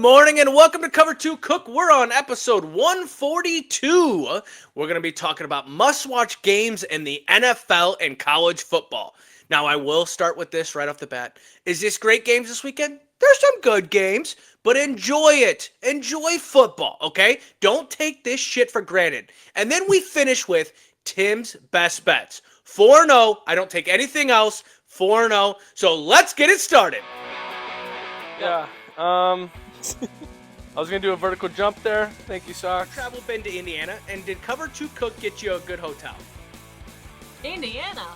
morning and welcome to Cover 2 Cook. We're on episode 142. We're going to be talking about must-watch games in the NFL and college football. Now, I will start with this right off the bat. Is this great games this weekend? There's some good games, but enjoy it. Enjoy football, okay? Don't take this shit for granted. And then we finish with Tim's best bets. 4-0. I don't take anything else. 4-0. So let's get it started. Yeah. I was going to do a vertical jump there. Thank you, Socks. Travel been to Indiana, and did Cover 2 Cook get you a good hotel? Indiana?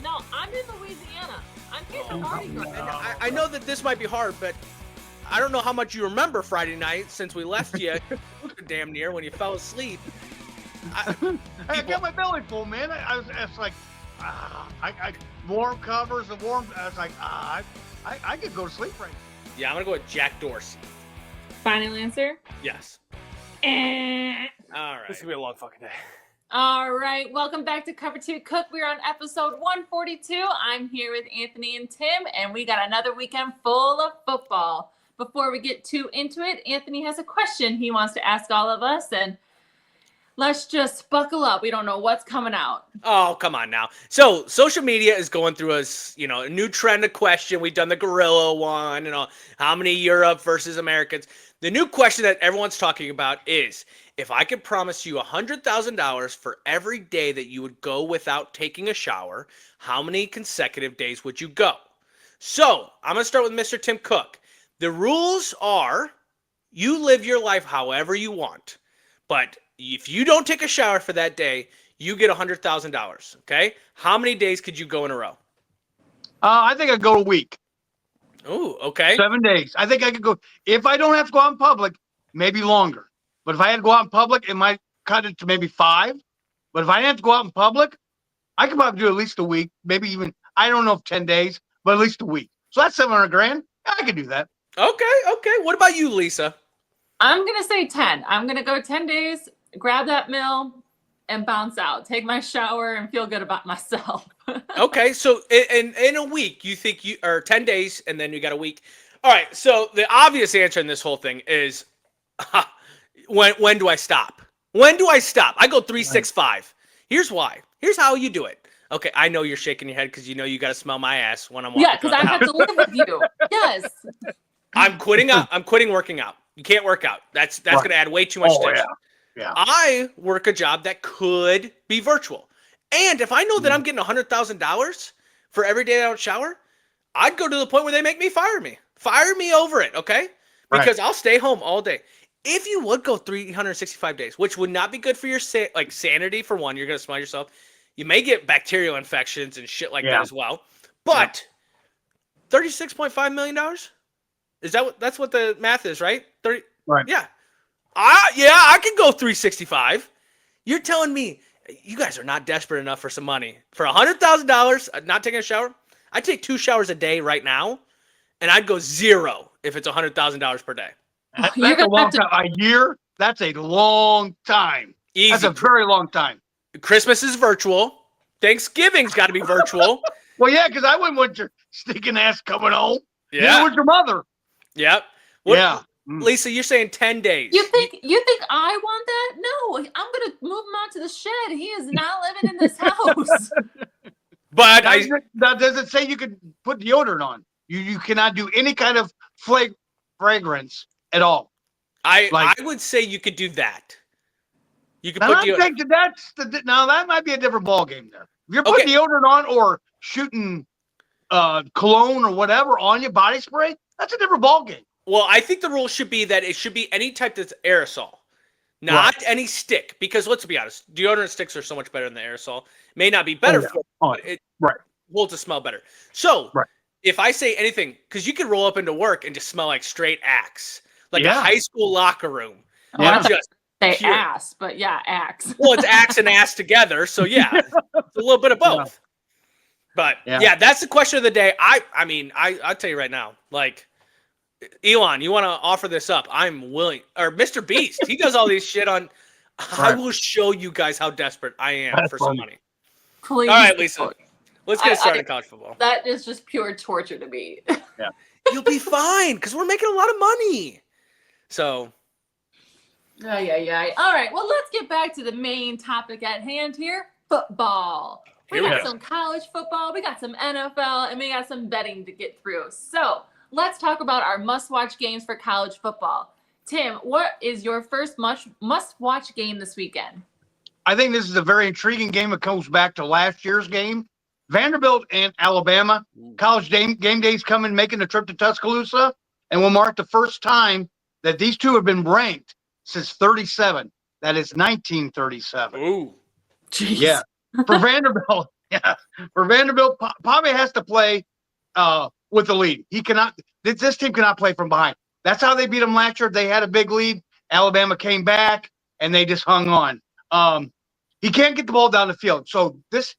No, I'm in Louisiana. I'm getting Mardi Gras. I know that this might be hard, but I don't know how much you remember Friday night since we left you damn near when you fell asleep. I got my belly full, man. I was like, I warm covers and warm. I was like, I could go to sleep right now. Yeah, I'm going to go with Jack Dorsey. Final answer? Yes. Eh. All right. This is going to be a long fucking day. All right, welcome back to Cover 2 Cook. We're on episode 142. I'm here with Anthony and Tim, and we got another weekend full of football. Before we get too into it, Anthony has a question he wants to ask all of us, and let's just buckle up. We don't know what's coming out. Oh, come on now. So, social media is going through a new trend of question. We've done the gorilla one, how many Europe versus Americans. The new question that everyone's talking about is, if I could promise you $100,000 for every day that you would go without taking a shower, how many consecutive days would you go? So, I'm going to start with Mr. Tim Cook. The rules are, you live your life however you want, but if you don't take a shower for that day, you get $100,000, okay? How many days could you go in a row? I think I'd go a week. Ooh, okay. 7 days. I think I could go. If I don't have to go out in public, maybe longer. But if I had to go out in public, it might cut it to maybe 5. But if I had to go out in public, I could probably do at least a week, maybe even, I don't know if 10 days, but at least a week. So that's $700,000. I could do that. Okay. What about you, Lisa? I'm going to say 10. I'm going to go 10 days, grab that meal, and bounce out. Take my shower and feel good about myself. Okay, so in a week, you think or 10 days, and then you got a week. All right, so the obvious answer in this whole thing is, when do I stop? When do I stop? I go 365. Here's why. Here's how you do it. Okay, I know you're shaking your head because you know you got to smell my ass when I'm walking. Yeah, because I have to live with you. Yes. I'm quitting out. I'm quitting working out. You can't work out. That's right. Going to add way too much tension. Yeah. I work a job that could be virtual. And if I know that I'm getting $100,000 for every day I don't shower, I'd go to the point where they make me fire me. Fire me over it, okay? Because I'll stay home all day. If you would go 365 days, which would not be good for your sanity, for one, you're going to smell yourself. You may get bacterial infections and shit like that as well. But $36.5 million? That's what the math is, right? 30. Right. Yeah. I can go 365. You're telling me you guys are not desperate enough for some money. For $100,000, not taking a shower, I'd take 2 showers a day right now, and I'd go 0 if it's $100,000 per day. That's a long time. A year? That's a long time. Easy. That's a very long time. Christmas is virtual. Thanksgiving's got to be virtual. Well, yeah, because I wouldn't want your stinking ass coming home. Yeah. You with your mother. Yep. Lisa, you're saying 10 days. You think I want that? No, I'm gonna move him out to the shed. He is not living in this house. But now, does it say you can put deodorant on? You cannot do any kind of fragrance at all. I would say you could do that. You could put deodorant. Now that might be a different ball game there. If you're putting deodorant on or shooting cologne or whatever on your body spray, that's a different ball game. Well, I think the rule should be that it should be any type that's aerosol, not any stick. Because let's be honest, deodorant sticks are so much better than the aerosol. May not be better for it, but it holds the smell better. So if I say anything, because you could roll up into work and just smell like straight Axe, like a high school locker room. Yeah. Just say ass, but Axe. Well, it's Axe and ass together, so it's a little bit of both. But that's the question of the day. I mean, I'll tell you right now, like, Elon, you want to offer this up? I'm willing. Or Mr. Beast, he does all these shit on. I will show you guys how desperate I am for some money. Please. All right, Lisa, let's get started in college football. That is just pure torture to me. Yeah, you'll be fine because we're making a lot of money. So Yeah. All right. Well, let's get back to the main topic at hand here: football. We Here we got go. some college football, we got some NFL, and we got some betting to get through. So let's talk about our must-watch games for college football. Tim, what is your first must-watch game this weekend? I think this is a very intriguing game. It goes back to last year's game. Vanderbilt and Alabama. College game days coming, making the trip to Tuscaloosa, and will mark the first time that these two have been ranked since 37. That is 1937. ooh. Jeez. Yeah. For Vanderbilt, For Vanderbilt, Pave has to play with the lead. He cannot. This team cannot play from behind. That's how they beat them last year. They had a big lead. Alabama came back and they just hung on. He can't get the ball down the field. So this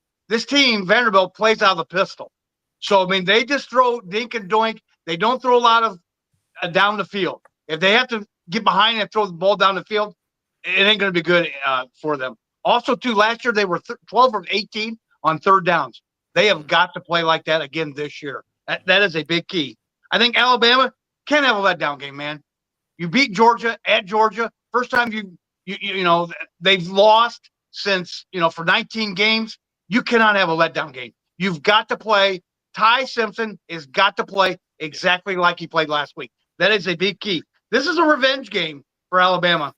team, Vanderbilt, plays out of the pistol. So I mean, they just throw dink and doink. They don't throw a lot of down the field. If they have to get behind and throw the ball down the field, it ain't going to be good for them. Also, too, last year they were 12 of 18 on third downs. They have got to play like that again this year. That is a big key. I think Alabama can't have a letdown game, man. You beat Georgia at Georgia. First time you know they've lost since for 19 games. You cannot have a letdown game. You've got to play. Ty Simpson has got to play exactly like he played last week. That is a big key. This is a revenge game for Alabama.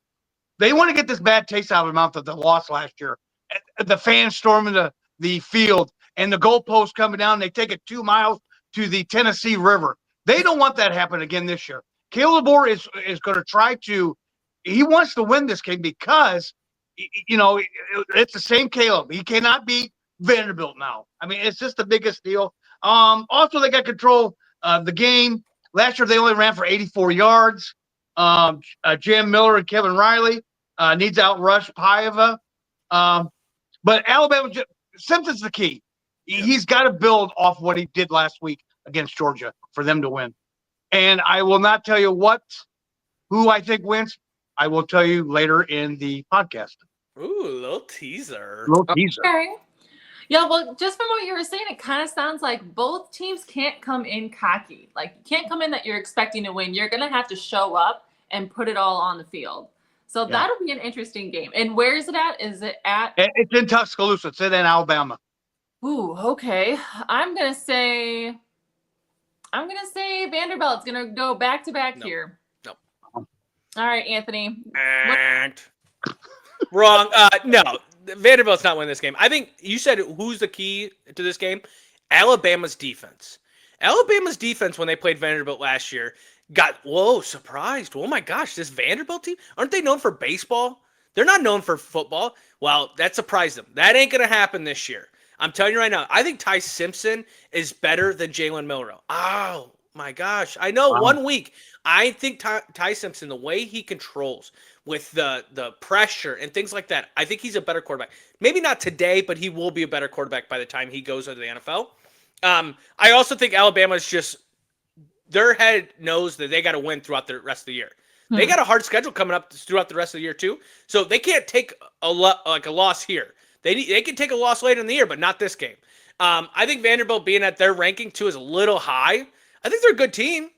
They want to get this bad taste out of their mouth of the loss last year. The fans storming the field and the goalpost coming down. They take it 2 miles to the Tennessee River. They don't want that to happen again this year. Caleb Moore is going to try to – he wants to win this game because, it's the same Caleb. He cannot beat Vanderbilt now. I mean, it's just the biggest deal. Also, they got control of the game. Last year, they only ran for 84 yards. Jam Miller and Kevin Riley needs to outrush Paiva. But Alabama, Simpson's the key. He's got to build off what he did last week against Georgia for them to win. And I will not tell you who I think wins. I will tell you later in the podcast. Ooh, little teaser. Okay. Yeah, well, just from what you were saying, it kind of sounds like both teams can't come in cocky. Like, you can't come in that you're expecting to win. You're going to have to show up and put it all on the field. So that'll be an interesting game. And where is it at? Is it at? It's in Tuscaloosa. It's in Alabama. Ooh, okay. I'm gonna say Vanderbilt's gonna go back to back here. No. All right, Anthony. Wrong. No, Vanderbilt's not winning this game. I think you said who's the key to this game? Alabama's defense. Alabama's defense when they played Vanderbilt last year got surprised. Oh my gosh, this Vanderbilt team, aren't they known for baseball? They're not known for football. Well, that surprised them. That ain't gonna happen this year. I'm telling you right now, I think Ty Simpson is better than Jalen Milroe. Oh, my gosh. I know 1 week. I think Ty Simpson, the way he controls with the pressure and things like that, I think he's a better quarterback. Maybe not today, but he will be a better quarterback by the time he goes into the NFL. I also think Alabama's just – their head knows that they got to win throughout the rest of the year. They got a hard schedule coming up throughout the rest of the year too, so they can't take a loss here. They can take a loss later in the year, but not this game. I think Vanderbilt being at their ranking too is a little high. I think they're a good team,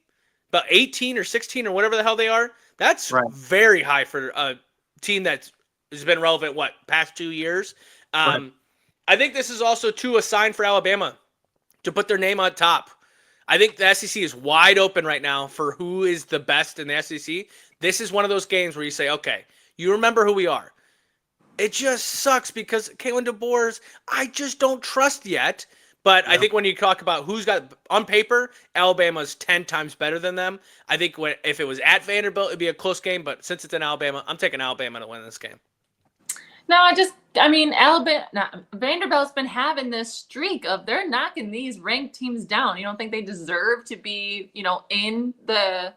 but 18 or 16 or whatever the hell they are, that's very high for a team that has been relevant, past 2 years. I think this is also too a sign for Alabama to put their name on top. I think the SEC is wide open right now for who is the best in the SEC. This is one of those games where you say, okay, you remember who we are. It just sucks because Kalen DeBoer, I just don't trust yet. But I think when you talk about who's got on paper, Alabama's 10 times better than them. I think if it was at Vanderbilt, it'd be a close game. But since it's in Alabama, I'm taking Alabama to win this game. No, Vanderbilt's been having this streak of they're knocking these ranked teams down. You don't think they deserve to be, in the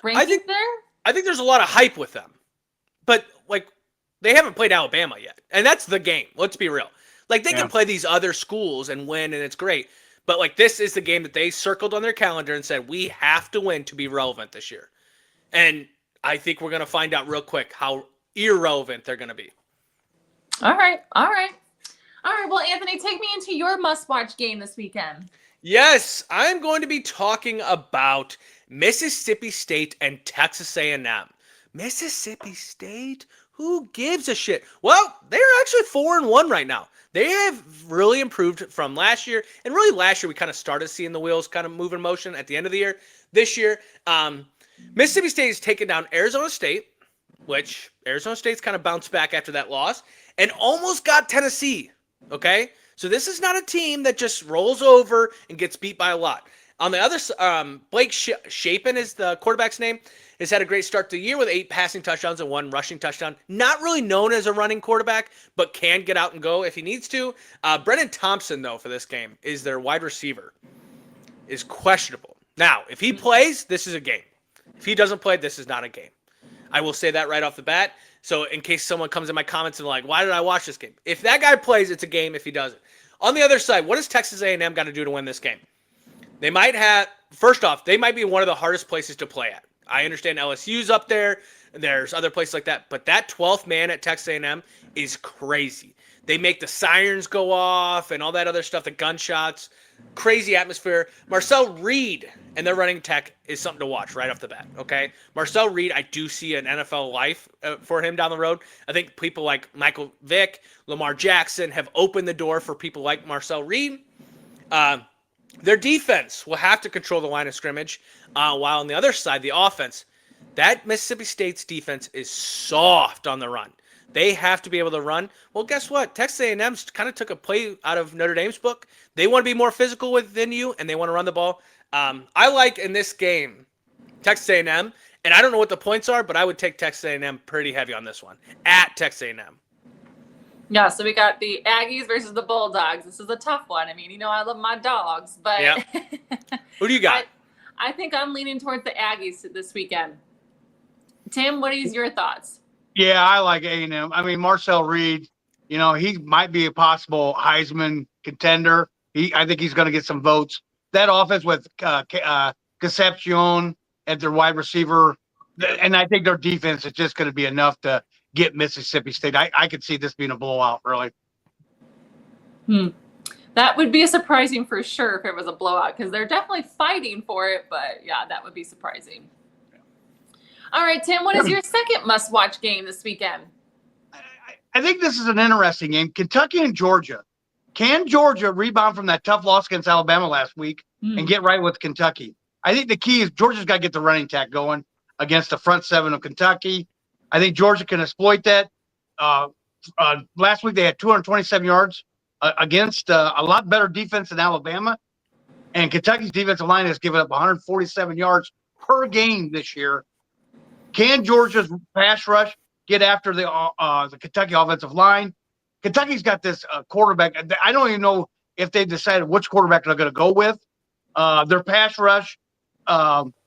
rankings there? I think there's a lot of hype with them. But, they haven't played Alabama yet. And that's the game. Let's be real. They can play these other schools and win, and it's great. But, this is the game that they circled on their calendar and said, we have to win to be relevant this year. And I think we're going to find out real quick how irrelevant they're going to be. All right. Well, Anthony, take me into your must-watch game this weekend. Yes, I'm going to be talking about Mississippi State and Texas A&M. Mississippi State? Who gives a shit? Well, they're actually 4-1 right now. They have really improved from last year. And really last year, we kind of started seeing the wheels kind of move in motion at the end of the year. This year, Mississippi State has taken down Arizona State, which Arizona State's kind of bounced back after that loss, and almost got Tennessee, okay? So this is not a team that just rolls over and gets beat by a lot. On the other side, Blake Shapen is the quarterback's name, has had a great start to the year with 8 passing touchdowns and 1 rushing touchdown. Not really known as a running quarterback, but can get out and go if he needs to. Brennan Thompson, though, for this game, is their wide receiver, is questionable. Now, if he plays, this is a game. If he doesn't play, this is not a game. I will say that right off the bat. So in case someone comes in my comments and like, why did I watch this game? If that guy plays, it's a game. If he doesn't. On the other side, what does Texas A&M got to do to win this game? They might have, first off, they might be one of the hardest places to play at. I understand LSU's up there. There's other places like that. But that 12th man at Texas A&M is crazy. They make the sirens go off and all that other stuff, the gunshots. Crazy atmosphere. Marcel Reed and their running tech is something to watch right off the bat, okay? Marcel Reed, I do see an NFL life for him down the road. I think people like Michael Vick, Lamar Jackson have opened the door for people like Marcel Reed. Their defense will have to control the line of scrimmage, while on the other side, the offense, that Mississippi State's defense is soft on the run. They have to be able to run. Well, guess what? Texas A&M kind of took a play out of Notre Dame's book. They want to be more physical within you, and they want to run the ball. I like in this game Texas A&M, and I don't know what the points are, but I would take Texas A&M pretty heavy on this one at Texas A&M. Yeah, so we got the Aggies versus the Bulldogs. This is a tough one. I mean, you know I love my dogs, but yeah. Who do you got? I think I'm leaning towards the Aggies this weekend. Tim, what is your thoughts? Yeah, I like A&M. I mean, Marcel Reed, you know, he might be a possible Heisman contender. I think he's going to get some votes. That offense with Concepcion at their wide receiver, and I think their defense is just going to be enough to get Mississippi State. I could see this being a blowout, really. That would be surprising for sure if it was a blowout, because they're definitely fighting for it. But yeah, that would be surprising. All right, Tim, what is your second must-watch game this weekend? I think this is an interesting game. Kentucky and Georgia. Can Georgia rebound from that tough loss against Alabama last week and get right with Kentucky? I think the key is Georgia's got to get the running attack going against the front seven of Kentucky. I think Georgia can exploit that. Last week they had 227 yards against a lot better defense than Alabama. And Kentucky's defensive line has given up 147 yards per game this year. Can Georgia's pass rush get after the Kentucky offensive line? Kentucky's got this quarterback. I don't even know if they've decided which quarterback they're going to go with. Their pass rush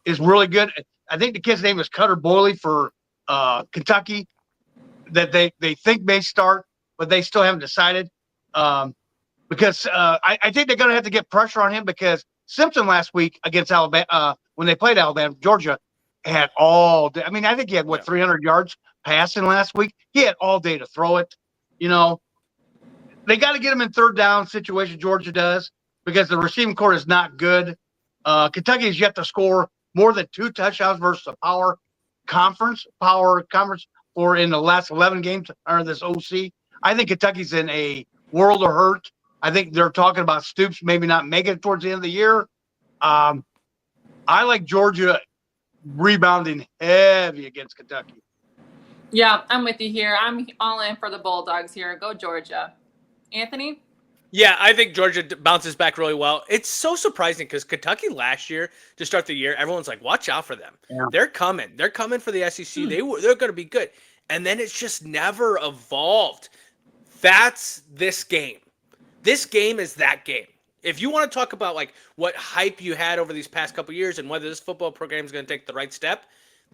is really good. I think the kid's name is Cutter Boyle for Kentucky that they think may start, but they still haven't decided. Because I think they're going to have to get pressure on him because Simpson last week against Alabama, when they played Alabama, Georgia had all day. I mean, I think he had 300 yards passing last week. He had all day to throw it. You know, they got to get him in third down situation. Georgia does because the receiving core is not good. Kentucky has yet to score more than 2 touchdowns versus a power conference or in the last 11 games under this OC. I think Kentucky's in a world of hurt. I think they're talking about Stoops maybe not making it towards the end of the year. I like Georgia rebounding heavy against Kentucky. Yeah, I'm with you here. I'm all in for the Bulldogs here. Go Georgia. Anthony? Yeah, I think Georgia bounces back really well. It's so surprising because Kentucky last year, to start the year, everyone's like, watch out for them. Yeah. They're coming. They're coming for the SEC. They're going to be good. And then it's just never evolved. That's this game. This game is that game. If you want to talk about like what hype you had over these past couple years and whether this football program is going to take the right step,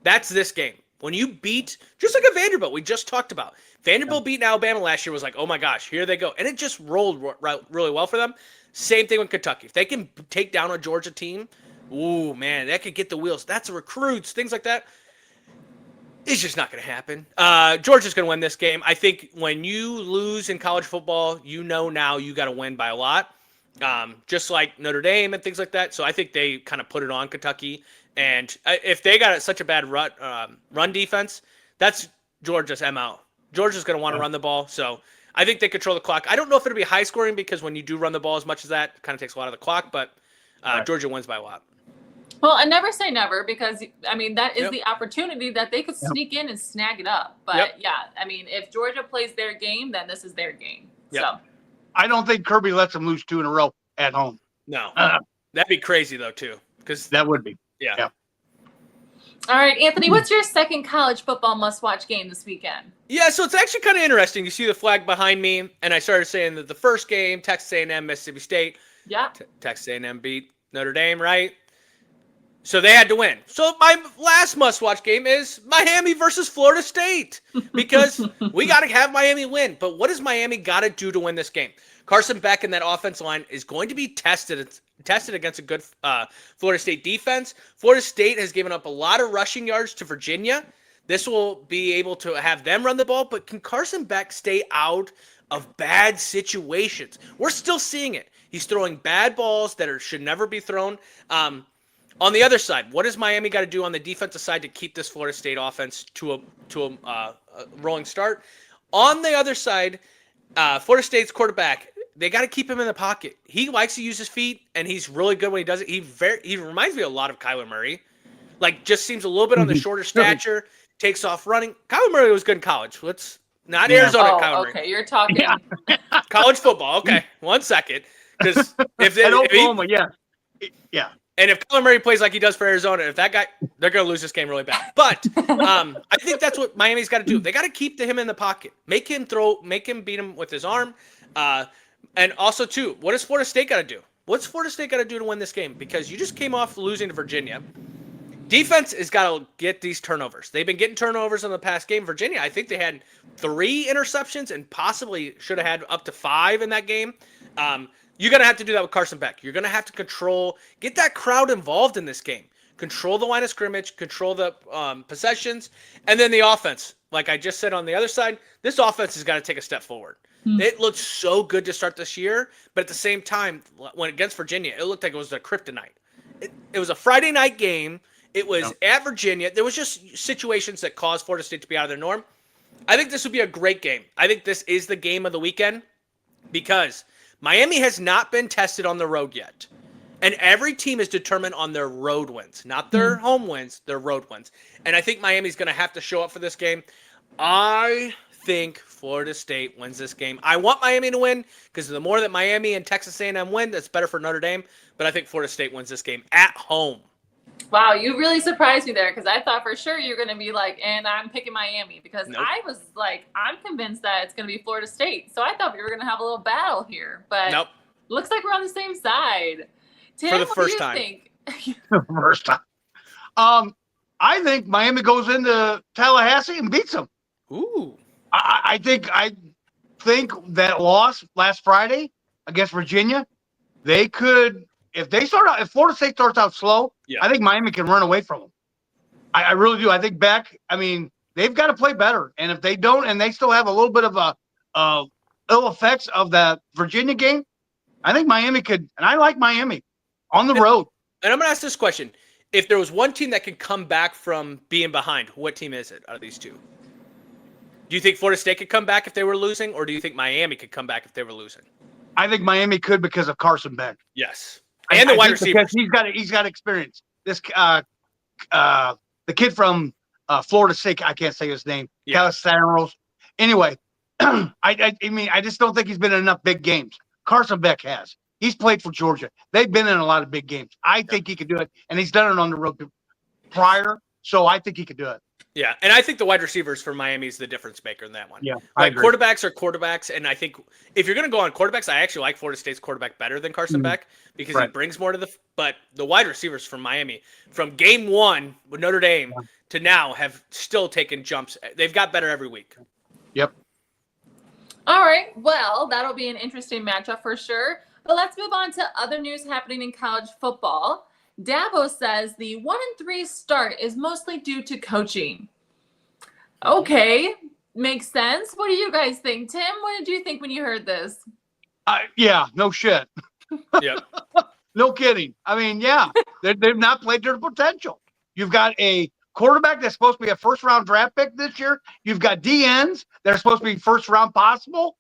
that's this game. When you beat, just like a Vanderbilt, we just talked about. Vanderbilt beating Alabama last year was like, oh my gosh, here they go. And it just rolled really well for them. Same thing with Kentucky. If they can take down a Georgia team, ooh, man, that could get the wheels. That's recruits, things like that. It's just not going to happen. Georgia's going to win this game. I think when you lose in college football, you know now you got to win by a lot. just like Notre Dame and things like that. So I think they kind of put it on Kentucky. And if they got such a bad run defense, that's Georgia's MO. Georgia's going to want to run the ball. So I think they control the clock. I don't know if it'll be high scoring because when you do run the ball as much as that, it kind of takes a lot of the clock. But Georgia wins by a lot. Well, I never say never because, I mean, that is Yep. the opportunity that they could sneak in and snag it up. But, yeah, I mean, if Georgia plays their game, then this is their game. Yep. So, I don't think Kirby lets them lose 2 in a row at home. No. Uh, That'd be crazy, though, too. Because, that would be. yeah. all right, Anthony, what's your second college football must-watch game this weekend? Yeah, so it's actually kind of interesting. You see the flag behind me, and I started saying that the first game, Texas A&M, Mississippi State. Yeah. Texas A&M beat Notre Dame, right? So they had to win. So my last must-watch game is Miami versus Florida State because we got to have Miami win. But what does Miami got to do to win this game? Carson Beck and that offensive line is going to be tested against a good Florida State defense. Florida State has given up a lot of rushing yards to Virginia. This will be able to have them run the ball, but can Carson Beck stay out of bad situations? We're still seeing it. He's throwing bad balls that should never be thrown. On the other side, what does Miami got to do on the defensive side to keep this Florida State offense to a rolling start? On the other side, Florida State's quarterback, they got to keep him in the pocket. He likes to use his feet, and he's really good when he does it. He reminds me a lot of Kyler Murray. Like, just seems a little bit on the shorter stature, takes off running. Kyler Murray was good in college. Not Arizona Kyler Murray. Okay, you're talking. College football. Okay, 1 second. Because At Oklahoma, yeah. And if Kyler Murray plays like he does for Arizona, if that guy, they're going to lose this game really bad. But I think that's what Miami's got to do. They got to keep him in the pocket, make him beat him with his arm. And also, too, what does Florida State got to do? What's Florida State got to do to win this game? Because you just came off losing to Virginia. Defense has got to get these turnovers. They've been getting turnovers in the past game. Virginia, I think they had 3 interceptions and possibly should have had up to 5 in that game. You're going to have to do that with Carson Beck. You're going to have to get that crowd involved in this game. Control the line of scrimmage, control the possessions, and then the offense. Like I just said on the other side, this offense has got to take a step forward. It looked so good to start this year, but at the same time, when against Virginia, it looked like it was a kryptonite. It was a Friday night game. It was at Virginia. There was just situations that caused Florida State to be out of their norm. I think this would be a great game. I think this is the game of the weekend because Miami has not been tested on the road yet. And every team is determined on their road wins, not their home wins, their road wins. And I think Miami's going to have to show up for this game. I think Florida State wins this game. I want Miami to win because the more that Miami and Texas A&M win, that's better for Notre Dame. But I think Florida State wins this game at home. Wow, you really surprised me there because I thought for sure you're going to be like, and I'm picking Miami because I was like, I'm convinced that it's going to be Florida State. So I thought we were going to have a little battle here, but looks like we're on the same side. Tim, for the what first do you time. think? First time. I think Miami goes into Tallahassee and beats them. Ooh. I think that loss last Friday against Virginia, they could, if Florida State starts out slow, I think Miami can run away from them. I really do. I think they've got to play better. And if they don't, and they still have a little bit of ill effects of the Virginia game, I think Miami could, and I like Miami on the road. And I'm going to ask this question. If there was one team that could come back from being behind, what team is it out of these two? Do you think Florida State could come back if they were losing, or do you think Miami could come back if they were losing? I think Miami could because of Carson Beck. Yes. And the wide receivers. He's got experience. This the kid from Florida State, I can't say his name. Calisanos. Anyway, I just don't think he's been in enough big games. Carson Beck has. He's played for Georgia. They've been in a lot of big games. I think he could do it, and he's done it on the road prior, so I think he could do it. Yeah, and I think the wide receivers for Miami is the difference maker in that one. Yeah, like quarterbacks are quarterbacks, and I think if you're going to go on quarterbacks, I actually like Florida State's quarterback better than Carson Beck because he brings more to but the wide receivers from Miami, from game 1 with Notre Dame to now, have still taken jumps. They've got better every week. Yep. All right, well, that'll be an interesting matchup for sure. But let's move on to other news happening in college football. Dabo says the 1-3 start is mostly due to coaching. Okay, makes sense. What do you guys think? Tim, what did you think when you heard this? Yeah, no shit. Yep. No kidding. I mean, yeah, they've not played their potential. You've got a quarterback that's supposed to be a first-round draft pick this year. You've got DNs that are supposed to be first-round possible,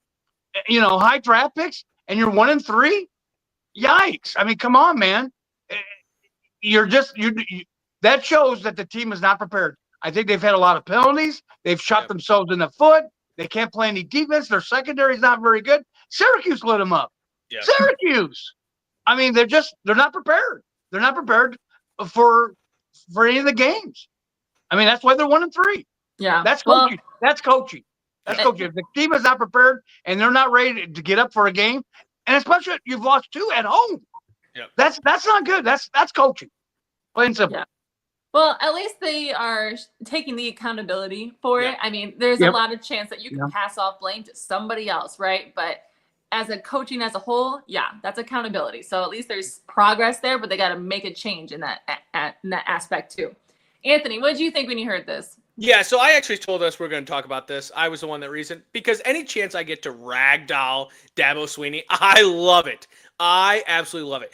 high draft picks, and you're 1-3. Yikes! I mean, come on, man. You're just that shows that the team is not prepared. I think they've had a lot of penalties. They've shot themselves in the foot. They can't play any defense. Their secondary is not very good. Syracuse lit them up. Yep. Syracuse. I mean, they're not prepared. They're not prepared for any of the games. I mean, that's why they're 1-3. Yeah. That's coaching. That's coaching. That's coaching. If the team is not prepared and they're not ready to get up for a game, and especially if you've lost 2 at home, that's not good. That's coaching. Plain and simple. Yeah. Well, at least they are taking the accountability for it. I mean, there's a lot of chance that you can pass off blame to somebody else, right? But as a coaching as a whole, that's accountability. So at least there's progress there, but they got to make a change in that aspect too. Anthony, what did you think when you heard this? Yeah, so I actually told us we're going to talk about this. I was the one that reasoned because any chance I get to ragdoll Dabo Swinney, I love it. I absolutely love it.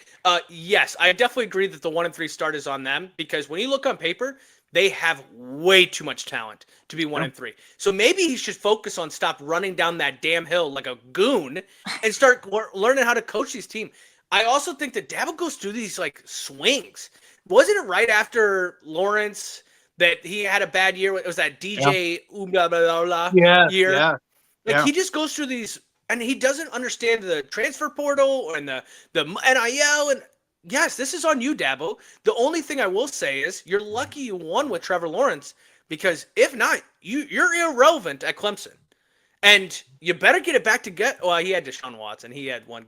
Yes, I definitely agree that the 1-3 start is on them because when you look on paper, they have way too much talent to be 1-3. So maybe he should focus on stop running down that damn hill like a goon and start learning how to coach this team. I also think that Dabo goes through these like swings. Wasn't it right after Lawrence that he had a bad year? It was that DJ year. Yeah. Like he just goes through these, and he doesn't understand the transfer portal and the NIL. And yes, this is on you, Dabo. The only thing I will say is you're lucky you won with Trevor Lawrence because if not, you're irrelevant at Clemson. And you better get it back to well, he had Deshaun Watson. He had one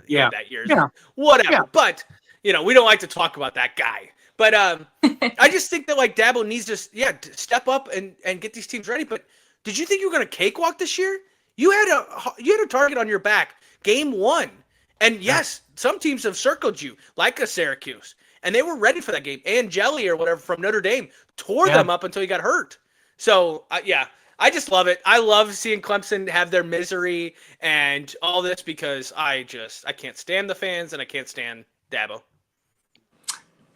that year. Yeah. Whatever. Yeah. But, we don't like to talk about that guy. But I just think that like Dabo needs to step up and get these teams ready. But did you think you were going to cakewalk this year? You had a target on your back game 1. And yes, some teams have circled you like a Syracuse. And they were ready for that game. And Jelly or whatever from Notre Dame tore them up until he got hurt. So, I just love it. I love seeing Clemson have their misery and all this because I can't stand the fans and I can't stand Dabo.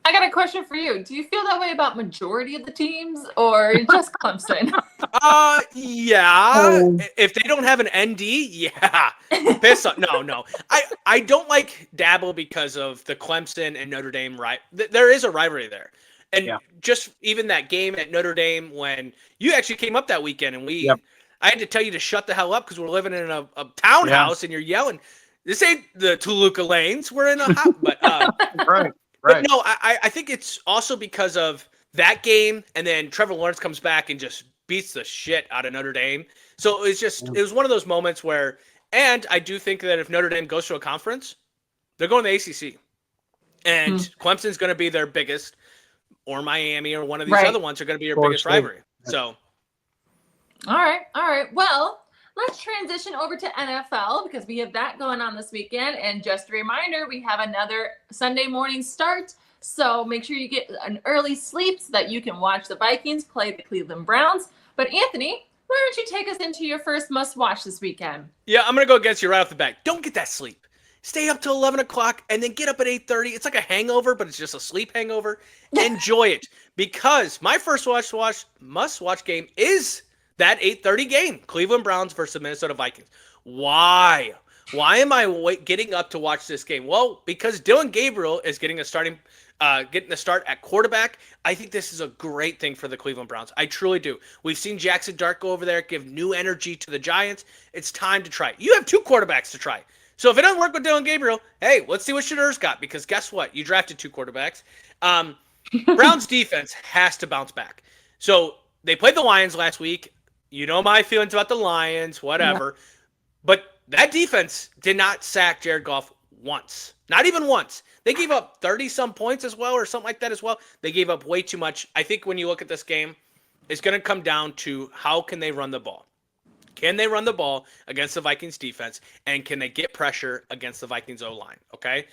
I got a question for you. Do you feel that way about majority of the teams or just Clemson? Yeah. If they don't have an ND, yeah. Piss off. No. I don't like Dabo because of the Clemson and Notre Dame there is a rivalry there. And just even that game at Notre Dame when you actually came up that weekend and I had to tell you to shut the hell up because we're living in a townhouse and you're yelling. This ain't the Toluca lanes. We're in a house. But right. But no, I think it's also because of that game, and then Trevor Lawrence comes back and just beats the shit out of Notre Dame. So it was one of those moments where, and I do think that if Notre Dame goes to a conference, they're going to the ACC, and Clemson's going to be their biggest, or Miami, or one of these other ones are going to be your biggest rivalry. So, all right. Well, let's transition over to NFL because we have that going on this weekend. And just a reminder, we have another Sunday morning start. So make sure you get an early sleep so that you can watch the Vikings play the Cleveland Browns. But Anthony, why don't you take us into your first must-watch this weekend? Yeah, I'm going to go against you right off the bat. Don't get that sleep. Stay up till 11 o'clock and then get up at 8:30. It's like a hangover, but it's just a sleep hangover. Enjoy it because my first must-watch game is that 8:30 game, Cleveland Browns versus the Minnesota Vikings. Why? Why am I getting up to watch this game? Well, because Dylan Gabriel is getting the start at quarterback. I think this is a great thing for the Cleveland Browns. I truly do. We've seen Jackson Dart go over there, give new energy to the Giants. It's time to try. You have 2 quarterbacks to try. So if it doesn't work with Dylan Gabriel, hey, let's see what Shadur's got because guess what? You drafted 2 quarterbacks. Browns defense has to bounce back. So they played the Lions last week. You know my feelings about the Lions, whatever. Yeah. But that defense did not sack Jared Goff once. Not even once. They gave up 30-some points as well or something like that as well. They gave up way too much. I think when you look at this game, it's going to come down to how can they run the ball. Can they run the ball against the Vikings defense, and can they get pressure against the Vikings O-line, okay?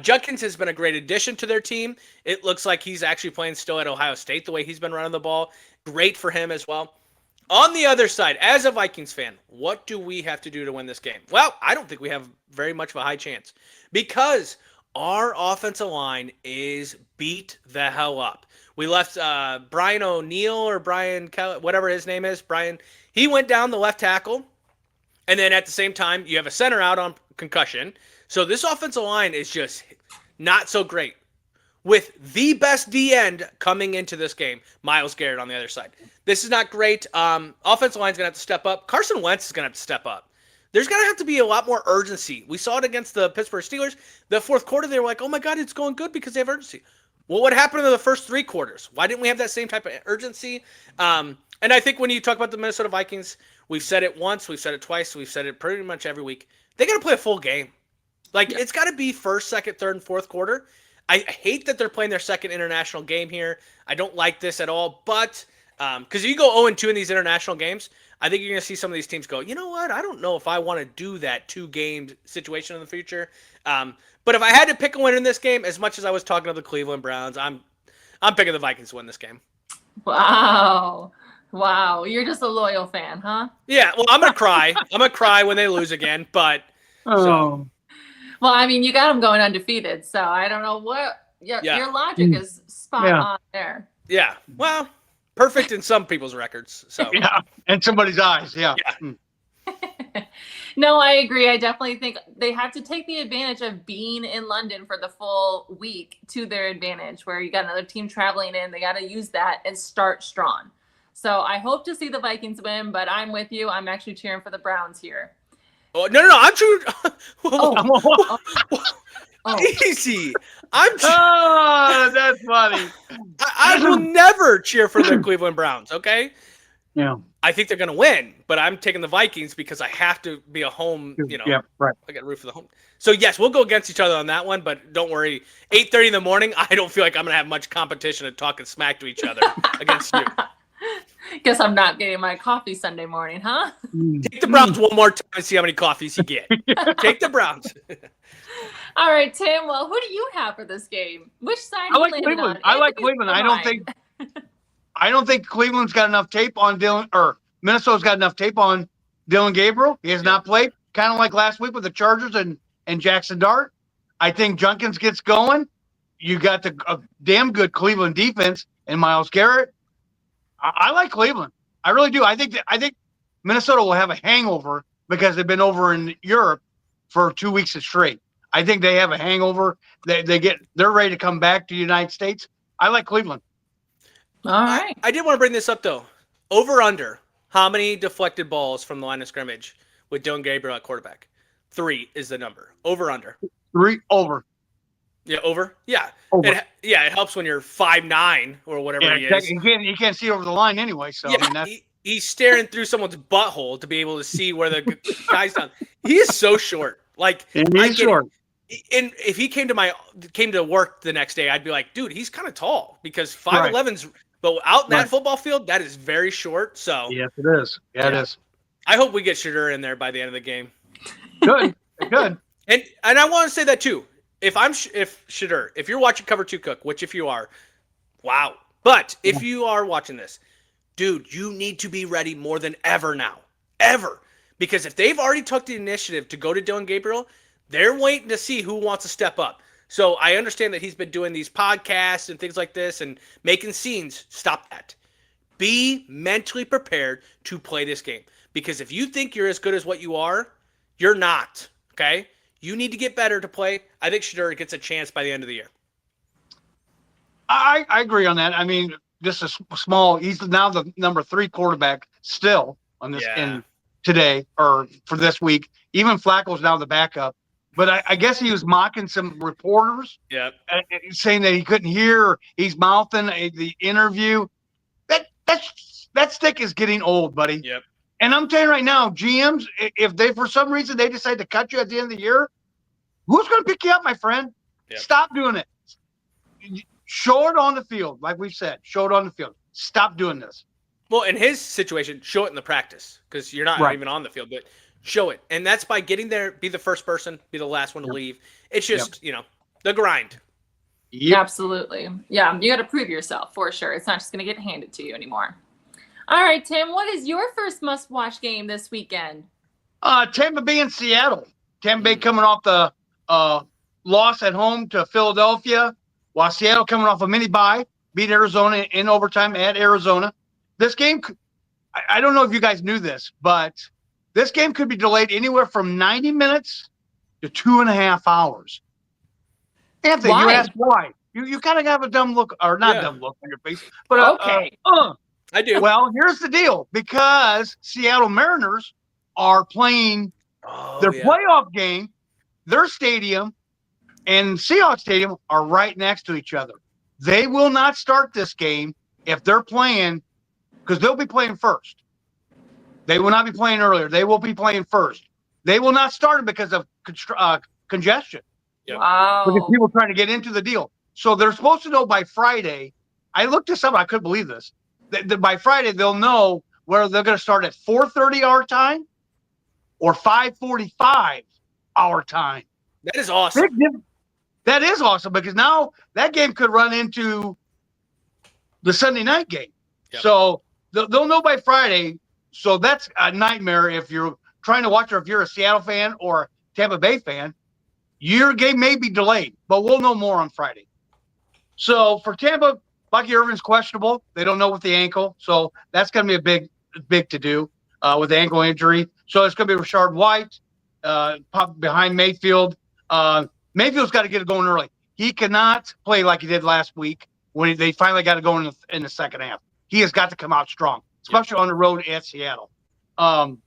Judkins has been a great addition to their team. It looks like he's actually playing still at Ohio State the way he's been running the ball. Great for him as well. On the other side, as a Vikings fan, what do we have to do to win this game? Well, I don't think we have very much of a high chance because our offensive line is beat the hell up. We left Brian O'Neill or Brian Kelly, whatever his name is. Brian, he went down the left tackle. And then at the same time, you have a center out on concussion. So this offensive line is just not so great. With the best D end coming into this game, Myles Garrett on the other side. This is not great. Offensive line's going to have to step up. Carson Wentz is going to have to step up. There's going to have to be a lot more urgency. We saw it against the Pittsburgh Steelers. The fourth quarter, they were like, oh my God, it's going good because they have urgency. Well, what happened in the first three quarters? Why didn't we have that same type of urgency? And I think when you talk about the Minnesota Vikings, we've said it once, we've said it twice, we've said it pretty much every week. They got to play a full game. It's got to be first, second, third, and fourth quarter. I hate that they're playing their second international game here. I don't like this at all. But because you go 0-2 in these international games, I think you're going to see some of these teams go, you know what? I don't know if I want to do that 2-game situation in the future. But if I had to pick a winner in this game, as much as I was talking to the Cleveland Browns, I'm picking the Vikings to win this game. Wow. You're just a loyal fan, huh? Yeah, well, I'm going to cry. I'm going to cry when they lose again. But so. Well, I mean, you got them going undefeated, so I don't know what your logic is spot on there. Yeah, well, perfect in some people's records. So yeah, in somebody's eyes. Yeah. No, I agree. I definitely think they have to take the advantage of being in London for the full week to their advantage, where you got another team traveling in. They got to use that and start strong. So I hope to see the Vikings win, but I'm with you. I'm actually cheering for the Browns here. Oh, no, I'm true. Easy. That's funny. I will never cheer for the Cleveland Browns, okay? Yeah. I think they're going to win, but I'm taking the Vikings because I have to be a home, Yeah, right. I got to root for the home. So, yes, we'll go against each other on that one, but don't worry. 8:30 in the morning, I don't feel like I'm going to have much competition and talking smack to each other against you. Guess I'm not getting my coffee Sunday morning, huh? Take the Browns one more time and see how many coffees you get. Take the Browns. All right, Tim. Well, who do you have for this game? Which side? I like Cleveland. I like Cleveland. I don't think Cleveland's got enough tape on Dylan, or Minnesota's got enough tape on Dylan Gabriel. He has not played. Kind of like last week with the Chargers and Jackson Dart. I think Jenkins gets going. You got a damn good Cleveland defense and Myles Garrett. I like Cleveland. I really do. I think Minnesota will have a hangover because they've been over in Europe for 2 weeks straight. I think they have a hangover. They're ready to come back to the United States. I like Cleveland. All right. I did want to bring this up though. Over under. How many deflected balls from the line of scrimmage with Dylan Gabriel at quarterback? 3 is the number. Over under. 3 over. Yeah, over. Yeah. Over. It helps when you're 5'9" or whatever he is. You can't see over the line anyway. So yeah, I mean, he's staring through someone's butthole to be able to see where the guy's down. He is so short. He's short. And if he came to work the next day, I'd be like, dude, he's kind of tall because 5'11's, but out in that football field, that is very short. So yes, it is. Yeah, it is. I hope we get Shedeur in there by the end of the game. Good. And I want to say that too. If Shedeur, if you're watching Cover 2 Cook, which if you are, wow. But if you are watching this, dude, you need to be ready more than ever now. Ever. Because if they've already took the initiative to go to Dylan Gabriel, they're waiting to see who wants to step up. So I understand that he's been doing these podcasts and things like this and making scenes. Stop that. Be mentally prepared to play this game. Because if you think you're as good as what you are, you're not. Okay? You need to get better to play. I think Shedeur gets a chance by the end of the year. I agree on that. I mean, just a small. He's now the number 3 quarterback still on this in today or for this week. Even Flacco's now the backup. But I guess he was mocking some reporters. Yep. Saying that he couldn't hear. He's mouthing the interview. That stick is getting old, buddy. Yep. And I'm telling you right now, GMs, if they for some reason they decide to cut you at the end of the year, who's going to pick you up, my friend? Yep. Stop doing it. Show it on the field, like we've said. Show it on the field. Stop doing this. Well, in his situation, show it in the practice because you're not even on the field, but show it. And that's by getting there, be the first person, be the last one to leave. It's just, the grind. Yep. Absolutely. Yeah, you got to prove yourself for sure. It's not just going to get handed to you anymore. All right, Tim, what is your first must-watch game this weekend? Tampa Bay and Seattle. Tampa Bay coming off the loss at home to Philadelphia, while Seattle coming off a mini bye, beat Arizona in overtime at Arizona. This game, I don't know if you guys knew this, but this game could be delayed anywhere from 90 minutes to 2.5 hours. Anthony, Why? you asked why. You kind of have a dumb look, or not dumb look on your face, but Okay. I do. well, here's the deal. Because Seattle Mariners are playing their playoff game, their stadium and Seahawks Stadium are right next to each other. They will not start this game if they're playing, because they'll be playing first. They will not be playing earlier. They will be playing first. They will not start it because of congestion. Yep. Wow. Because people trying to get into the deal. So they're supposed to know by Friday. I looked this up. I couldn't believe this. That by Friday, they'll know whether they're going to start at 4:30 our time or 5:45 our time. That is awesome. That is awesome, because now that game could run into the Sunday night game. Yep. So they'll know by Friday. So that's a nightmare if you're trying to watch, or if you're a Seattle fan or Tampa Bay fan. Your game may be delayed, but we'll know more on Friday. So for Tampa, Bucky Irvin's questionable. They don't know with the ankle. So that's going to be a big to do with the ankle injury. So it's going to be Rashard White behind Mayfield. Mayfield's got to get it going early. He cannot play like he did last week when they finally got to go in the second half. He has got to come out strong, especially on the road at Seattle. The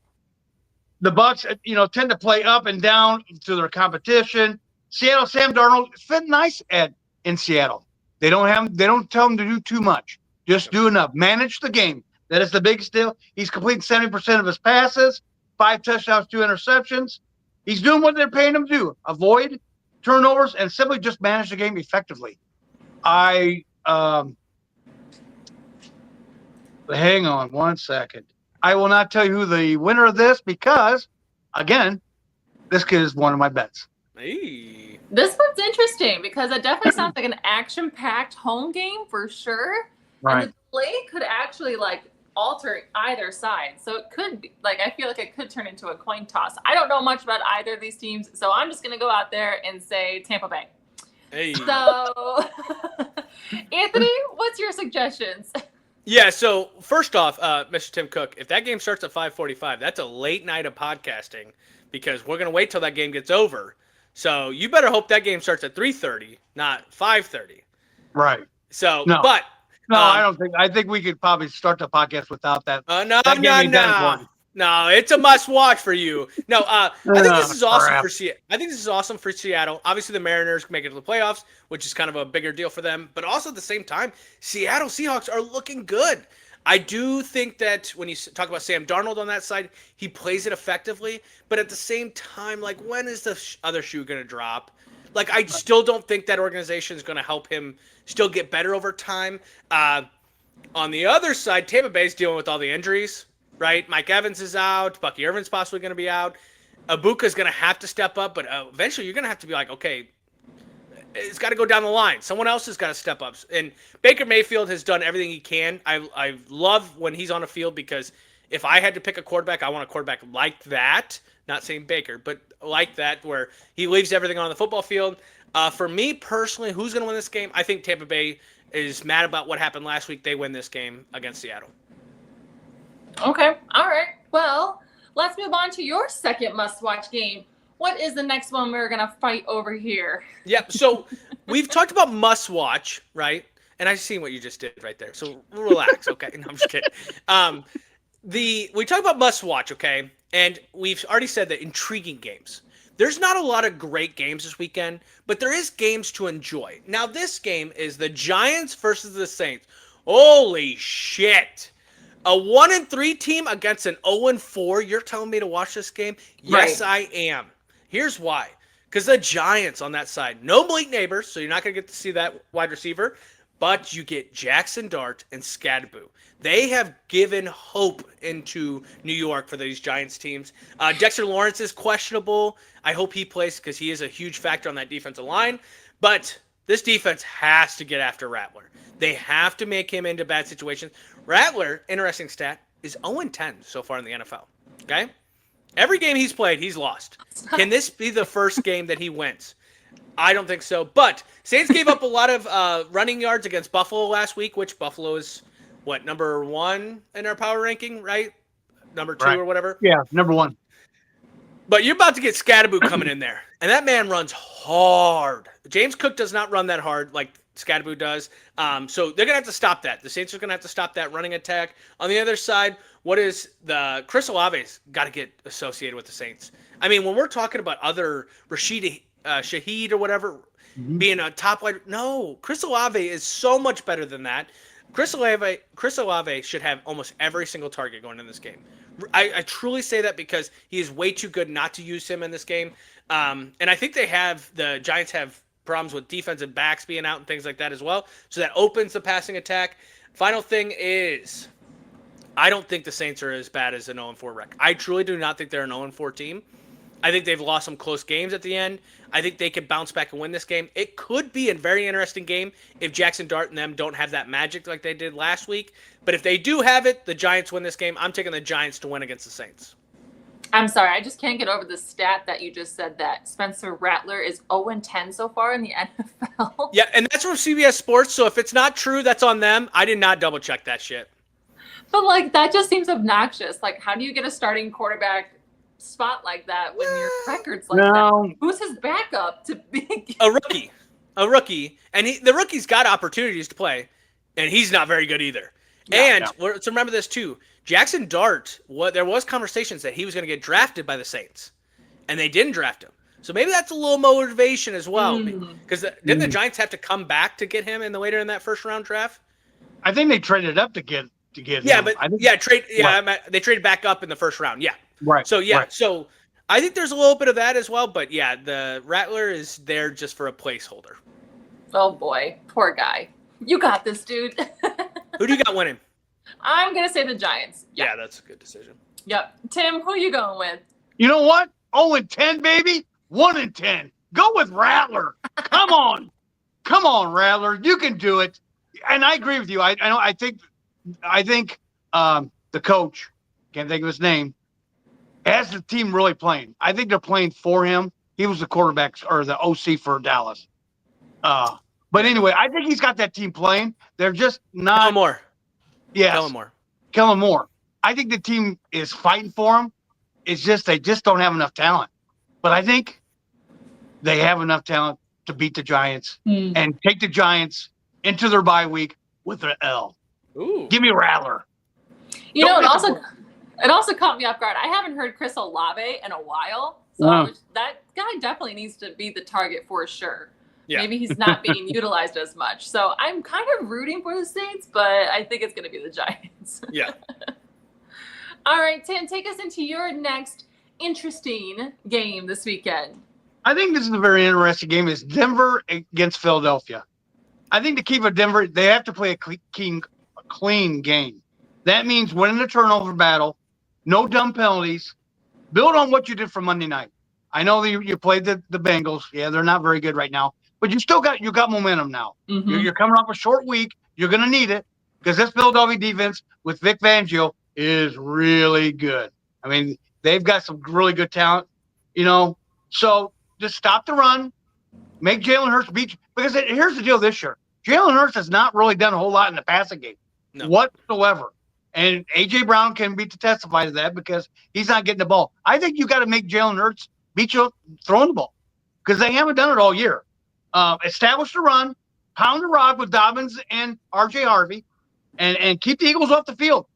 Bucs, tend to play up and down to their competition. Seattle, Sam Darnold fit nice in Seattle. They don't tell him to do too much. Just do enough. Manage the game. That is the biggest deal. He's completing 70% of his passes, 5 touchdowns, 2 interceptions. He's doing what they're paying him to do. Avoid turnovers and simply just manage the game effectively. Hang on one second. I will not tell you who the winner of this, because, again, this kid is one of my bets. Hey. This one's interesting because it definitely sounds like an action-packed home game for sure. Right. And the delay could actually alter either side. So it could be I feel like it could turn into a coin toss. I don't know much about either of these teams, so I'm just gonna go out there and say Tampa Bay. Hey. So Anthony, what's your suggestions? Yeah, so first off, Mr. Tim Cook, if that game starts at 5:45, that's a late night of podcasting, because we're going to wait till that game gets over. So you better hope that game starts at 3:30, not 5:30. Right. So, No. but No, I don't think. I think we could probably start the podcast without that. no, That game ain't that important. No, it's a must-watch for you. No, I think this is awesome crap. for Seattle. I think this is awesome for Seattle. Obviously, the Mariners make it to the playoffs, which is kind of a bigger deal for them. But also at the same time, Seattle Seahawks are looking good. I do think that when you talk about Sam Darnold on that side, he plays it effectively. But at the same time, when is the other shoe going to drop? I still don't think that organization is going to help him still get better over time. On the other side, Tampa Bay's dealing with all the injuries. Right, Mike Evans is out. Bucky Irvin's possibly going to be out. Ibuka's going to have to step up, but eventually you're going to have to be okay, it's got to go down the line. Someone else has got to step up. And Baker Mayfield has done everything he can. I love when he's on the field, because if I had to pick a quarterback, I want a quarterback like that. Not saying Baker, but like that, where he leaves everything on the football field. For me personally, who's going to win this game? I think Tampa Bay is mad about what happened last week. They win this game against Seattle. Okay. All right. Well, let's move on to your second must-watch game. What is the next one we're going to fight over here? Yeah, so we've talked about must-watch, right? And I've seen what you just did right there. So relax, okay? No, I'm just kidding. We talked about must-watch, okay? And we've already said that intriguing games. There's not a lot of great games this weekend, but there is games to enjoy. Now, this game is the Giants versus the Saints. Holy shit. A 1-3 team against an 0-4. You're telling me to watch this game? Yes, Right. I am. Here's why. Because the Giants on that side, no Malik Neighbors, so you're not going to get to see that wide receiver, but you get Jackson Dart and Scadaboo. They have given hope into New York for these Giants teams. Dexter Lawrence is questionable. I hope he plays, because he is a huge factor on that defensive line. But this defense has to get after Rattler. They have to make him into bad situations. Rattler, interesting stat, is 0-10 so far in the NFL. Okay? Every game he's played, he's lost. Can this be the first game that he wins? I don't think so. But Saints gave up a lot of running yards against Buffalo last week, which Buffalo is, number 1 in our power ranking, right? Number 2 Right. or whatever. Yeah, number 1. But you're about to get Scatterboo coming in there. And that man runs hard. James Cook does not run that hard like Scatterboo does. So they're going to have to stop that. The Saints are going to have to stop that running attack. On the other side, what is the Chris Olave's got to get associated with the Saints. I mean, when we're talking about other Rashid Shaheed or whatever being a top wide, no, Chris Olave is so much better than that. Chris Olave should have almost every single target going in this game. I truly say that because he is way too good not to use him in this game. And I think the Giants have problems with defensive backs being out and things like that as well. So that opens the passing attack. Final thing is, I don't think the Saints are as bad as an 0-4 record. I truly do not think they're an 0-4 team. I think they've lost some close games at the end. I think they could bounce back and win this game. It could be a very interesting game if Jackson Dart and them don't have that magic like they did last week. But if they do have it, the Giants win this game. I'm taking the Giants to win against the Saints. I'm sorry, I just can't get over the stat that you just said that Spencer Rattler is 0-10 so far in the NFL. Yeah, and that's from CBS Sports, so if it's not true, that's on them. I did not double check that shit. But like that just seems obnoxious. Like, how do you get a starting quarterback spot like that when your record's like that? Who's his backup to be? A rookie, and the rookie's got opportunities to play, and he's not very good either. Let's remember this too. Jackson Dart, there was conversations that he was going to get drafted by the Saints, and they didn't draft him. So maybe that's a little motivation as well. Because didn't the Giants have to come back to get him later in that first round draft? I think they traded up to get Yeah, him. but they traded back up in the first round. Yeah. Right. So right. so I think there's a little bit of that as well. But yeah, the Rattler is there just for a placeholder. Oh boy, poor guy. You got this, dude. Who do you got winning? I'm gonna say the Giants. Yeah, that's a good decision. Yep. Tim, who are you going with? You know what? 0-10, baby. 1-10. Go with Rattler. Come on. Come on, Rattler. You can do it. And I agree with you. I think the coach, can't think of his name, has the team really playing. I think they're playing for him. He was the quarterback or the OC for Dallas. But anyway, I think he's got that team playing. They're just not. Kellen Moore. Yes. Kellen Moore. I think the team is fighting for him. It's just they just don't have enough talent. But I think they have enough talent to beat the Giants and take the Giants into their bye week with an L. Ooh. Give me Rattler. You know, it also caught me off guard. I haven't heard Chris Olave in a while, so that guy definitely needs to be the target for sure. Yeah. Maybe he's not being utilized as much. So I'm kind of rooting for the Saints, but I think it's going to be the Giants. Yeah. All right, Tim, take us into your next interesting game this weekend. I think this is a very interesting game. It's Denver against Philadelphia. I think to keep it Denver, they have to play a clean game. That means winning the turnover battle, no dumb penalties, build on what you did for Monday night. I know that you played the Bengals. Yeah, they're not very good right now. But you got momentum now. Mm-hmm. You're coming off a short week. You're going to need it because this Philadelphia defense with Vic Fangio is really good. I mean, they've got some really good talent, So just stop the run, make Jalen Hurts beat you. Because here's the deal this year. Jalen Hurts has not really done a whole lot in the passing game whatsoever. And A.J. Brown can be to testify to that because he's not getting the ball. I think you got to make Jalen Hurts beat you throwing the ball because they haven't done it all year. Establish the run, pound the rock with Dobbins and R.J. Harvey, and keep the Eagles off the field.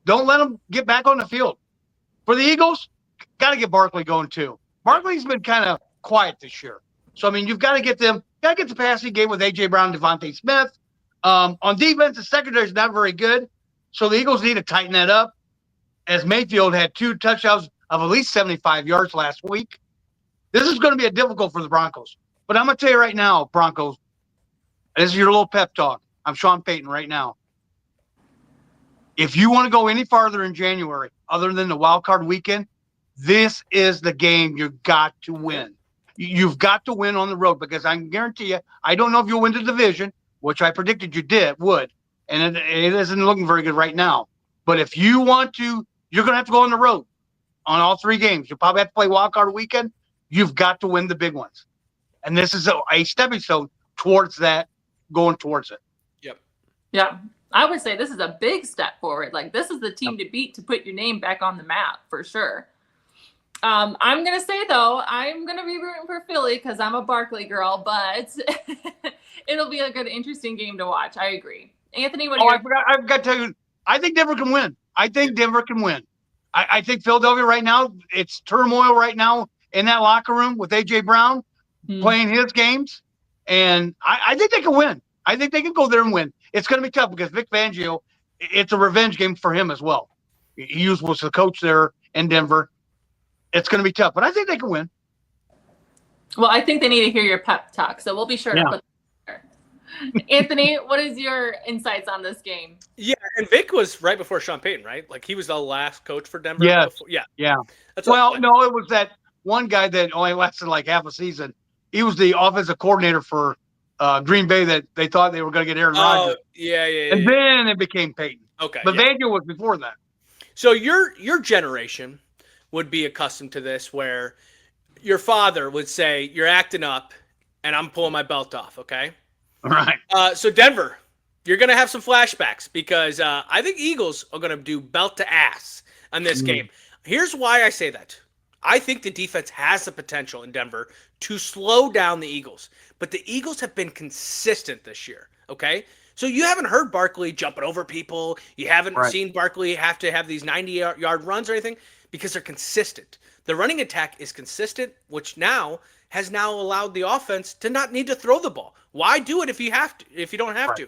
Don't let them get back on the field. For the Eagles, got to get Barkley going too. Barkley's been kind of quiet this year. So, I mean, you've got to get the passing game with A.J. Brown and Devontae Smith. On defense, the secondary is not very good. So the Eagles need to tighten that up. As Mayfield had 2 touchdowns of at least 75 yards last week. This is going to be a difficult for the Broncos. But I'm going to tell you right now, Broncos, this is your little pep talk. I'm Sean Payton right now. If you want to go any farther in January, other than the wild card weekend, this is the game you've got to win. You've got to win on the road because I can guarantee you, I don't know if you'll win the division, which I predicted you would, and it isn't looking very good right now. But if you want to, you're going to have to go on the road on all 3 games. You'll probably have to play wild card weekend. You've got to win the big ones. And this is a stepping stone towards that, going towards it. Yep. Yeah. I would say this is a big step forward. Like, this is the team to beat to put your name back on the map for sure. I'm going to say, though, I'm going to be rooting for Philly because I'm a Barkley girl, but it'll be a good, interesting game to watch. I agree. Anthony, what do you I've got to tell you, I think Denver can win. I think Philadelphia right now, it's turmoil right now in that locker room with A.J. Brown playing his games. And I think they can win. I think they can go there and win. It's going to be tough because Vic Fangio, it's a revenge game for him as well. He was the coach there in Denver. It's going to be tough, but I think they can win. Well, I think they need to hear your pep talk, so we'll be sure to put that there. Anthony, what is your insights on this game? Yeah, and Vic was right before Sean Payton, right? Like, he was the last coach for Denver. Yes. Before, yeah. That's Well, no, it was that one guy that only lasted like half a season. He was the offensive coordinator for Green Bay that they thought they were going to get Aaron Rodgers. Yeah. And then it became Peyton. Okay. But Fangio was before that. So your generation would be accustomed to this, where your father would say, "You're acting up, and I'm pulling my belt off." Okay. All right. So Denver, you're gonna have some flashbacks because I think Eagles are gonna do belt to ass on this game. Here's why I say that. I think the defense has the potential in Denver to slow down the Eagles, but the Eagles have been consistent this year. Okay. So you haven't heard Barkley jumping over people. You haven't seen Barkley have to have these 90-yard runs or anything because they're consistent. The running attack is consistent, which has allowed the offense to not need to throw the ball. Why do it if you don't have to?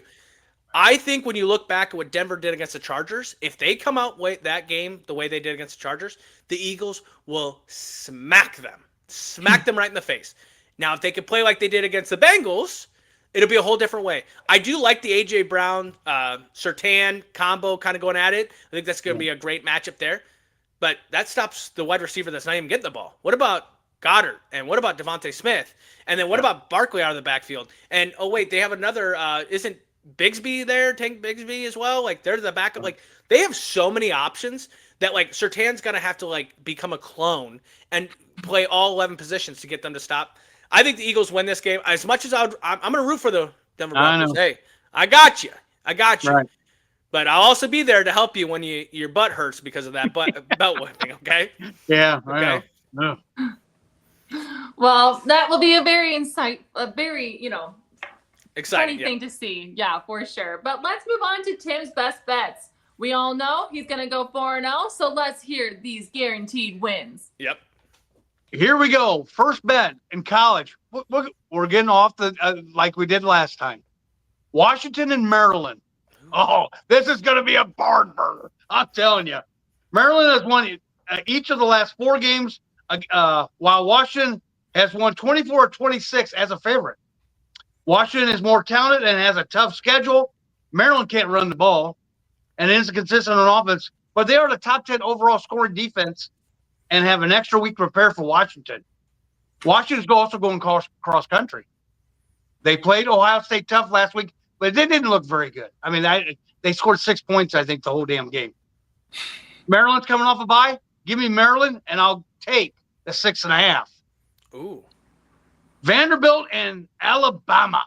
I think when you look back at what Denver did against the Chargers, if they come out that game the way they did against the Chargers, the Eagles will smack them right in the face. Now, if they could play like they did against the Bengals, it'll be a whole different way. I do like the A.J. Brown, Surtain combo kind of going at it. I think that's going to be a great matchup there. But that stops the wide receiver that's not even getting the ball. What about Goddard? And what about Devontae Smith? And then what about Barkley out of the backfield? And, oh, wait, they have another isn't Bigsby there, Tank Bigsby as well? Like, they're the backup. Like, they have so many options that, like, Surtain's going to have to, like, become a clone and play all 11 positions to get them to stop. I think the Eagles win this game. As much as I'm going to root for the Denver Broncos. Hey, I got you. Right. But I'll also be there to help you when your butt hurts because of that belt whipping, okay? Yeah, okay. I know. Well, that will be a very exciting thing to see. Yeah, for sure. But let's move on to Tim's best bets. We all know he's going to go 4-0, so let's hear these guaranteed wins. Yep. Here we go. First bet in college. We're getting off like we did last time. Washington and Maryland. Oh, this is going to be a barn burner. I'm telling you. Maryland has won each of the last 4 games, while Washington has won 24-26 as a favorite. Washington is more talented and has a tough schedule. Maryland can't run the ball and isn't consistent on offense, but they are the top 10 overall scoring defense and have an extra week to prepare for Washington. Washington's also going cross country. They played Ohio State tough last week, but they didn't look very good. I mean, they scored 6 points, I think, the whole damn game. Maryland's coming off a bye. Give me Maryland, and I'll take the 6.5. Ooh. Vanderbilt and Alabama.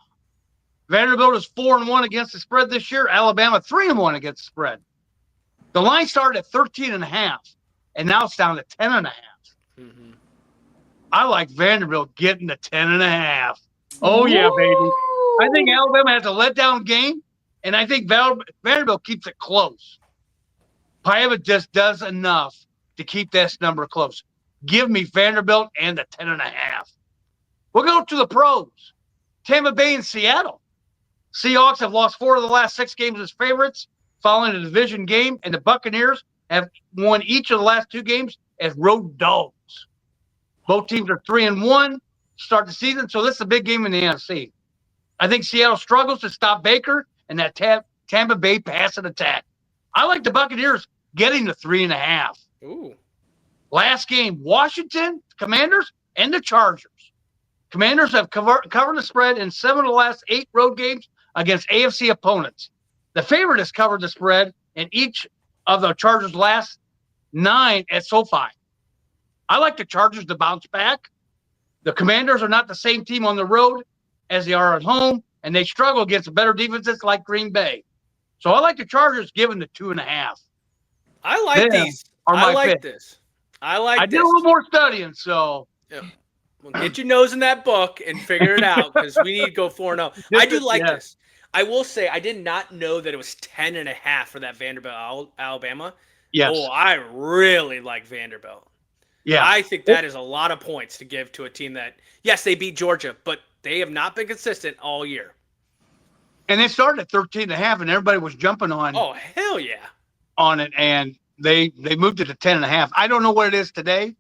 Vanderbilt is 4-1 against the spread this year. Alabama 3-1 against the spread. The line started at 13.5, and now it's down to 10.5. Mm-hmm. I like Vanderbilt getting the 10.5. Oh, yeah, baby. I think Alabama has a letdown game, and I think Vanderbilt keeps it close. Paiva just does enough to keep this number close. Give me Vanderbilt and the 10.5. We'll go to the pros. Tampa Bay and Seattle. Seahawks have lost 4 of the last 6 games as favorites following a division game, and the Buccaneers have won each of the last 2 games as road dogs. Both teams are 3-1 to start the season, so this is a big game in the NFC. I think Seattle struggles to stop Baker and that Tampa Bay passing attack. I like the Buccaneers getting the 3.5. Ooh. Last game, Washington Commanders and the Chargers. Commanders have covered the spread in 7 of the last 8 road games against AFC opponents. The favorite has covered the spread in each of the Chargers' last 9 at SoFi. I like the Chargers to bounce back. The Commanders are not the same team on the road as they are at home, and they struggle against better defenses like Green Bay. So I like the Chargers given the 2.5. I like Them these. are I my like pick. this. I like I this. did a little more studying, so Well, get your nose in that book and figure it out because we need to go 4-0. I do like Yeah. this. I will say I did not know that it was 10.5 for that Vanderbilt, Alabama. yes, Oh, I really like Vanderbilt. yeah. I think that is a lot of points to give to a team that, yes, they beat Georgia, but they have not been consistent all year. And they started at 13.5, and everybody was jumping on Oh, hell yeah. it, and they moved it to 10.5. I don't know what it is today,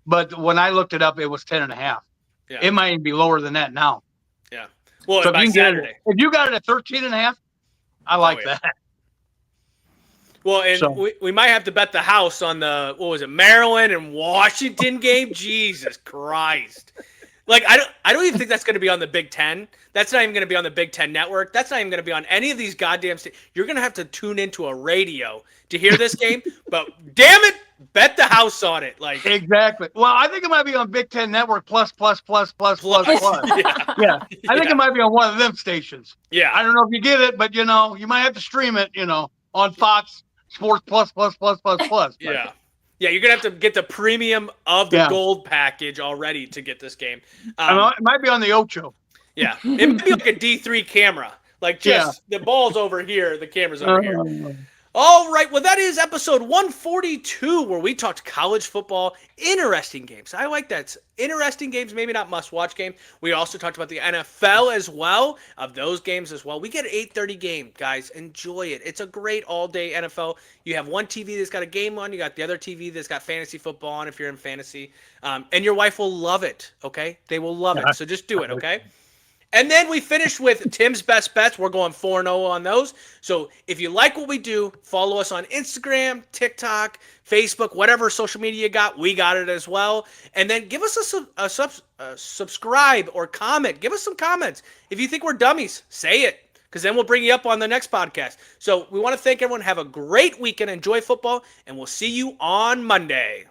but when I looked it up, it was 10.5. Yeah. It might even be lower than that now. Yeah. Well, So by if you, can get Saturday. it, if you got it at 13.5, I like yeah. that. Well, and So- we might have to bet the house on the, what was it, Maryland and Washington game? Jesus Christ. Like, I don't even think that's going to be on the Big Ten. That's not even going to be on the Big Ten Network. That's not even going to be on any of these goddamn You're going to have to tune into a radio to hear this game. But damn it, bet the house on it. Like, Exactly. Well, I think it might be on Big Ten Network plus. yeah. Yeah, I think it might be on one of them stations. I Yeah. don't know if you get it, but you might have to stream it. On Fox Sports plus. But- Yeah. Yeah, you're going to have to get the premium of the Yeah. gold package already to get this game. It might be on the Ocho. Yeah. It might be like a D3 camera. Like, just the ball's over here, the camera's over here. All right. Well, that is episode 142 where we talked college football. Interesting games. I like that. It's interesting games, maybe not must-watch games. We also talked about the NFL as well, of those games as well. We get an 8:30 game, guys. Enjoy it. It's a great all-day NFL. You have one TV that's got a game on. You got the other TV that's got fantasy football on if you're in fantasy. And your wife will love it, okay? They will love it. So just do it, okay? And then we finished with Tim's Best Bets. We're going 4-0 on those. So if you like what we do, follow us on Instagram, TikTok, Facebook, whatever social media you got. We got it as well. And then give us a subscribe or comment. Give us some comments. If you think we're dummies, say it, because then we'll bring you up on the next podcast. So we want to thank everyone. Have a great weekend. Enjoy football, and we'll see you on Monday.